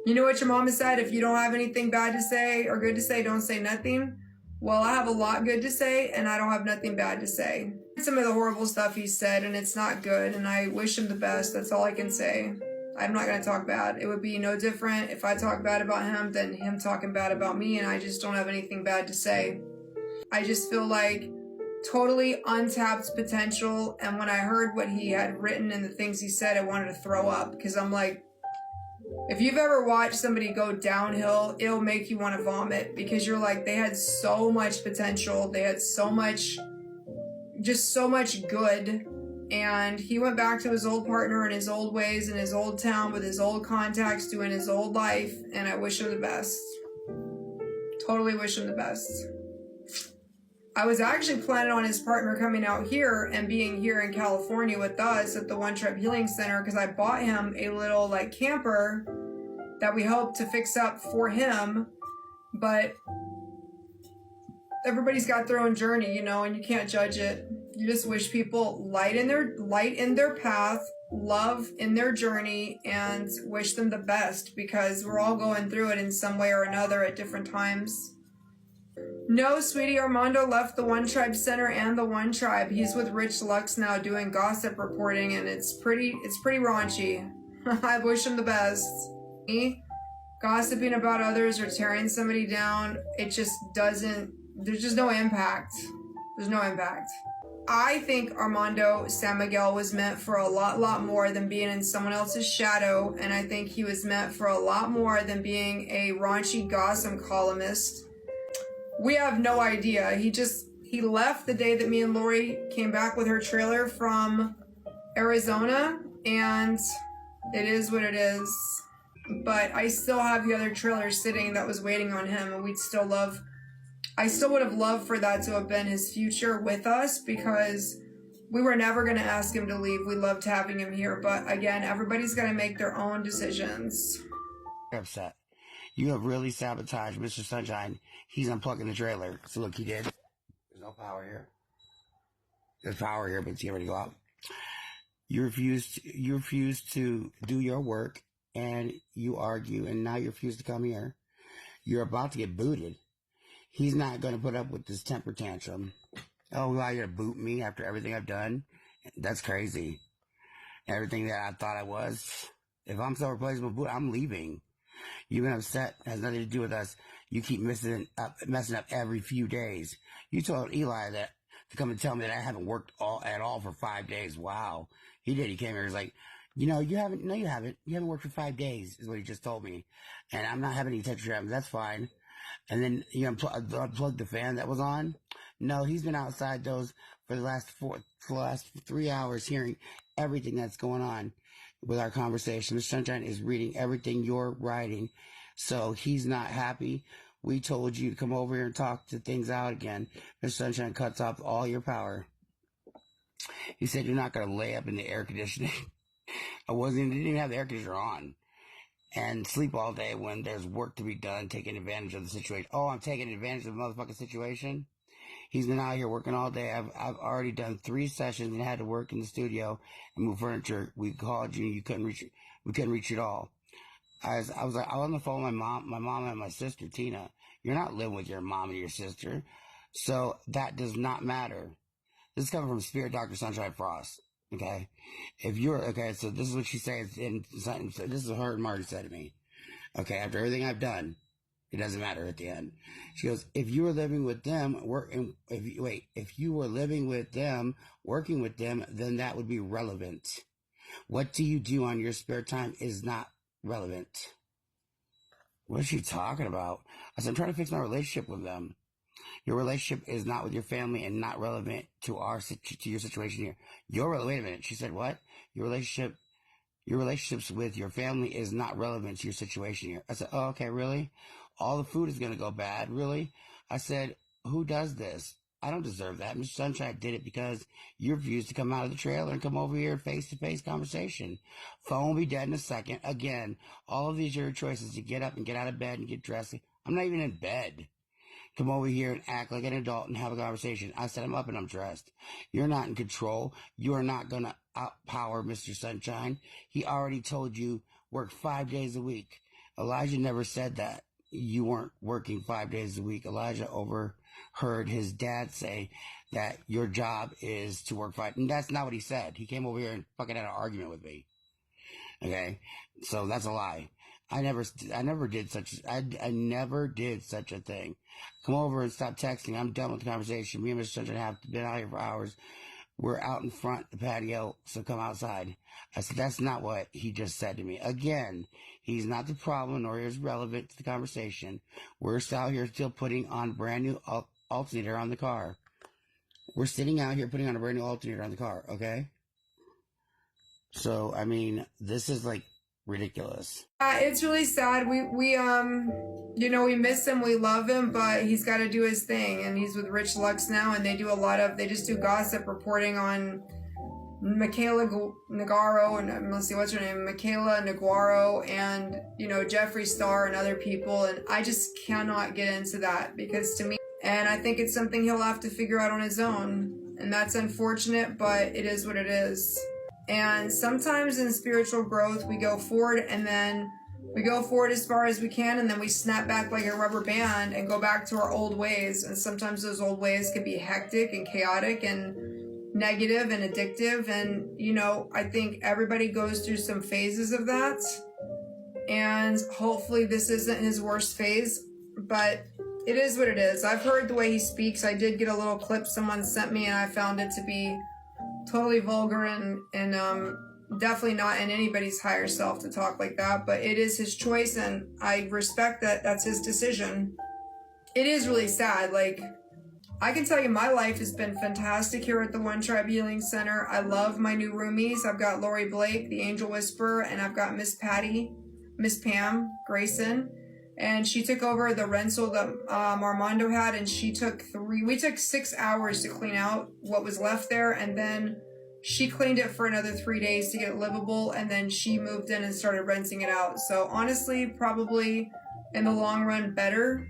You know what your mama said? If you don't have anything bad to say or good to say, don't say nothing. Well, I have a lot good to say, and I don't have nothing bad to say. Some of the horrible stuff he said, and it's not good, and I wish him the best. That's all I can say. I'm not going to talk bad. It would be no different if I talk bad about him than him talking bad about me, and I just don't have anything bad to say. I just feel like totally untapped potential, and when I heard what he had written and the things he said, I wanted to throw up, because I'm like, if you've ever watched somebody go downhill, it'll make you want to vomit, because you're like, they had so much potential. They had so much, just so much good. And he went back to his old partner and his old ways in his old town with his old contacts doing his old life. And I wish him the best. Totally wish him the best. I was actually planning on his partner coming out here and being here in California with us at the One Tribe Healing Center, because I bought him a little like camper that we hope to fix up for him. But everybody's got their own journey, you know, and you can't judge it. You just wish people light in their path, love in their journey, and wish them the best, because we're all going through it in some way or another at different times. No, sweetie, Armando left the One Tribe Center and the One Tribe. He's with Rich Lux now doing gossip reporting, and it's pretty raunchy. I wish him the best. Me gossiping about others or tearing somebody down, it just doesn't, there's just no impact. There's no impact. I think Armando San Miguel was meant for a lot more than being in someone else's shadow, and I think he was meant for a lot more than being a raunchy gossip columnist. We have no idea. He left the day that me and Lori came back with her trailer from Arizona, and it is what it is. But I still have the other trailer sitting that was waiting on him, and I still would have loved for that to have been his future with us, because we were never going to ask him to leave. We loved having him here. But again, everybody's going to make their own decisions. Upset. You have really sabotaged Mr. Sunshine. He's unplugging the trailer. So look, he did. There's no power here. There's power here, but it's getting ready to go out. You refuse to do your work, and you argue, and now you refuse to come here. You're about to get booted. He's not going to put up with this temper tantrum. Oh, well, you're going to boot me after everything I've done? That's crazy. Everything that I thought I was. If I'm so replaceable, boot, I'm leaving. You've been upset. It has nothing to do with us. You keep messing up every few days. You told Eli that to come and tell me that I haven't worked at all for 5 days. Wow. He did. He came here. He's like, you know, you haven't. No, you haven't. You haven't worked for 5 days is what he just told me. And I'm not having any tetragrams. That's fine. And then you unplugged the fan that was on. No, he's been outside those for the last 3 hours hearing everything that's going on with our conversation. Mr. Sunshine is reading everything you're writing. So he's not happy. We told you to come over here and talk to things out again. Mr. Sunshine cuts off all your power. He said you're not going to lay up in the air conditioning. Didn't even have the air conditioner on. And sleep all day when there's work to be done, taking advantage of the situation. Oh, I'm taking advantage of the motherfucking situation? He's been out here working all day. I've already done 3 sessions and had to work in the studio and move furniture. We called you, you couldn't reach. We couldn't reach you at all. I was on the phone with my mom and my sister, Tina. You're not living with your mom and your sister. So that does not matter. This is coming from Spirit Dr. Sunshine Frost. Okay. So this is what she says this is what her and Marty said to me. Okay. After everything I've done, it doesn't matter at the end. She goes, if you were living with them, if you were living with them, working with them, then that would be relevant. What do you do on your spare time is not relevant. What is she talking about? I said, I'm trying to fix my relationship with them. Your relationship is not with your family and not relevant to your situation here. Wait a minute. She said, what? Your relationships with your family is not relevant to your situation here. I said, oh, okay, really? All the food is going to go bad, really? I said, who does this? I don't deserve that. Mr. Sunshine did it because you refused to come out of the trailer and come over here face-to-face conversation. Phone will be dead in a second. Again, all of these are your choices to get up and get out of bed and get dressed. I'm not even in bed. Come over here and act like an adult and have a conversation. I said, I'm up and I'm dressed. You're not in control. You are not going to outpower Mr. Sunshine. He already told you work 5 days a week. Elijah never said that you weren't working 5 days a week. Elijah overheard his dad say that your job is to work 5. And that's not what he said. He came over here and fucking had an argument with me. Okay, so that's a lie. I never did I never did such a thing. Come over and stop texting. I'm done with the conversation. Me and Mr. Sunshine have been out here for hours. We're out in front of the patio, so come outside. I said, that's not what he just said to me. Again, he's not the problem, nor is relevant to the conversation. We're out here still putting on brand new alternator on the car. We're sitting out here putting on a brand new alternator on the car, okay? So, I mean, this is like ridiculous. It's really sad. We miss him, we love him, but he's got to do his thing, and he's with Rich Lux now, and they just do gossip reporting on Michaela Nagaro, and let's see, what's her name? Michaela Naguaro, and, Jeffree Star and other people, and I just cannot get into that, because to me, and I think it's something he'll have to figure out on his own, and that's unfortunate, but it is what it is. And sometimes in spiritual growth, we go forward, and then we go forward as far as we can, and then we snap back like a rubber band and go back to our old ways. And sometimes those old ways can be hectic and chaotic and negative and addictive. And, I think everybody goes through some phases of that. And hopefully this isn't his worst phase, but it is what it is. I've heard the way he speaks. I did get a little clip someone sent me, and I found it to be totally vulgar and definitely not in anybody's higher self to talk like that, but it is his choice, and I respect that. That's his decision. It is really sad. Like, I can tell you my life has been fantastic here at the One Tribe Healing Center. I love my new roomies. I've got Lori Blake, the Angel Whisperer, and I've got Miss Pam Grayson, and she took over the rental that Armando had, and we took 6 hours to clean out what was left there, and then she cleaned it for another 3 days to get it livable, and then she moved in and started renting it out. So honestly, probably in the long run better,